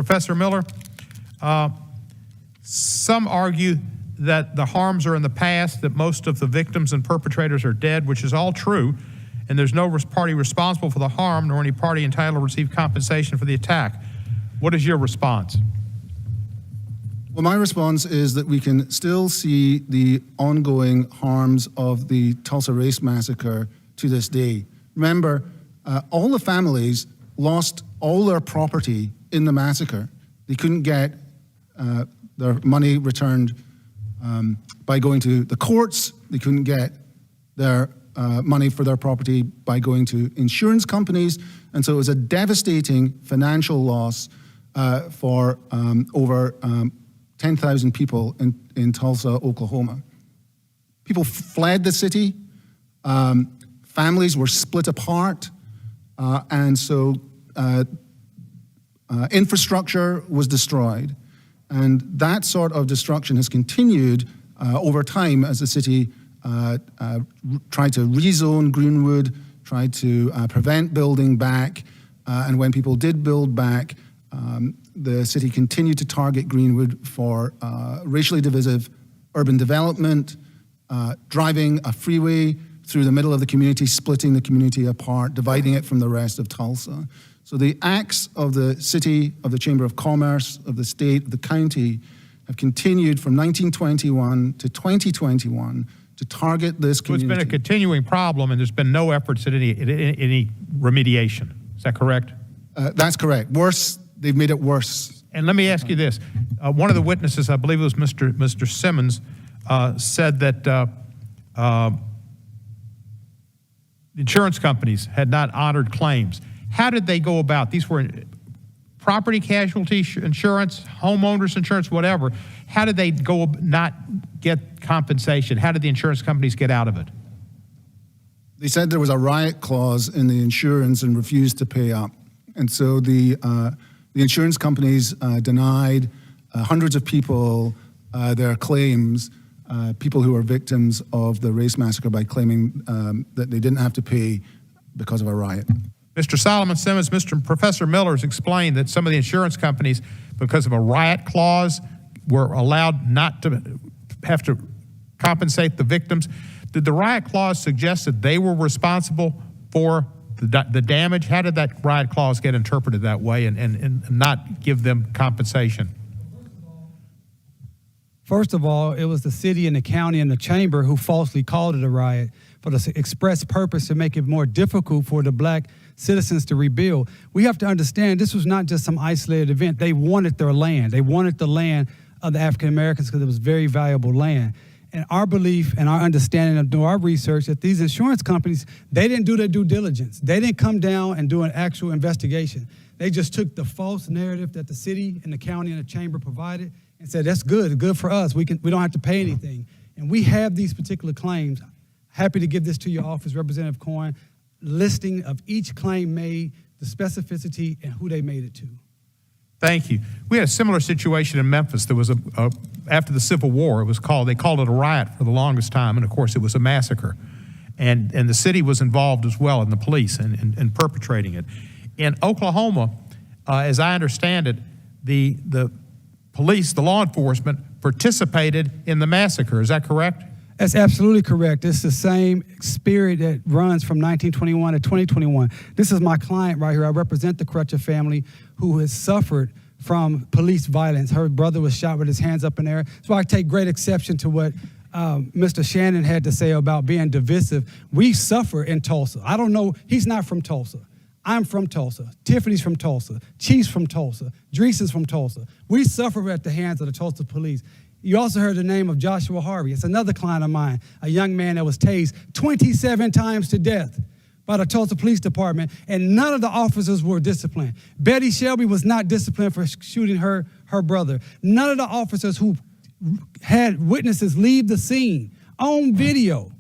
Professor Miller, some argue that the harms are in the past, that most of the victims and perpetrators are dead, which is all true, and there's no party responsible for the harm, nor any party entitled to receive compensation for the attack. What is your response? Well, my response is that we can still see the ongoing harms of the Tulsa race massacre to this day. Remember, all the families lost all their property in the massacre. They couldn't get their money returned by going to the courts. They couldn't get their money for their property by going to insurance companies. And so it was a devastating financial loss for over 10,000 people in Tulsa, Oklahoma. People fled the city. Families were split apart. And so infrastructure was destroyed. And that sort of destruction has continued over time as the city tried to rezone Greenwood, tried to prevent building back. And when people did build back, the city continued to target Greenwood for racially divisive urban development, driving a freeway through the middle of the community, splitting the community apart, dividing it from the rest of Tulsa. So the acts of the city, of the Chamber of Commerce, of the state, of the county, have continued from 1921 to 2021 to target this community. So it's been a continuing problem, and there's been no efforts at any remediation. Is that correct? That's correct. Worse, they've made it worse. And let me ask you this. One of the witnesses, I believe it was Mr. Simmons, said that insurance companies had not honored claims. How did they go about? These were property casualty insurance, homeowners insurance, whatever. How did they go not get compensation? How did the insurance companies get out of it? They said there was a riot clause in the insurance and refused to pay up. And so the insurance companies denied hundreds of people their claims, people who were victims of the race massacre, by claiming that they didn't have to pay because of a riot. Mr. Solomon Simmons, Professor Miller has explained that some of the insurance companies, because of a riot clause, were allowed not to have to compensate the victims. Did the riot clause suggest that they were responsible for the damage? How did that riot clause get interpreted that way and not give them compensation? First of all, it was the city and the county and the chamber who falsely called it a riot for the express purpose to make it more difficult for the black citizens to rebuild. We have to understand this was not just some isolated event. They wanted their land. They wanted the land of the African Americans because it was very valuable land. And our belief and our understanding of doing our research that these insurance companies, they didn't do their due diligence. They didn't come down and do an actual investigation. They just took the false narrative that the city and the county and the chamber provided and said, that's good for us. We don't have to pay anything. And we have these particular claims. Happy to give this to your office, Representative Cohen, listing of each claim made, the specificity, and who they made it to. Thank you. We had a similar situation in Memphis. There was after the Civil War, they called it a riot for the longest time, and of course it was a massacre. And the city was involved as well, in the police and perpetrating it. In Oklahoma, as I understand it, the police, the law enforcement, participated in the massacre. Is that correct? That's absolutely correct. It's the same spirit that runs from 1921 to 2021. This is my client right here. I represent the Crutcher family who has suffered from police violence. Her brother was shot with his hands up in the air. So I take great exception to what Mr. Shannon had to say about being divisive. We suffer in Tulsa. I don't know. He's not from Tulsa. I'm from Tulsa. Tiffany's from Tulsa. Chief's from Tulsa. Drees is from Tulsa. We suffer at the hands of the Tulsa police. You also heard the name of Joshua Harvey. It's another client of mine, a young man that was tased 27 times to death by the Tulsa Police Department, and none of the officers were disciplined. Betty Shelby was not disciplined for shooting her brother. None of the officers who had witnesses leave the scene on video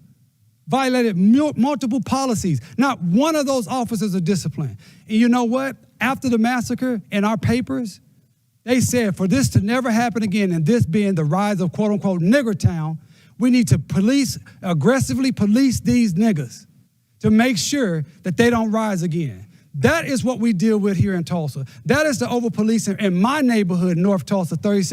violated multiple policies. Not one of those officers are disciplined. And you know what? After the massacre, in our papers, they said for this to never happen again, and this being the rise of quote-unquote nigger town, we need to aggressively police these niggers to make sure that they don't rise again. That is what we deal with here in Tulsa. That is the over-policing in my neighborhood, North Tulsa, 36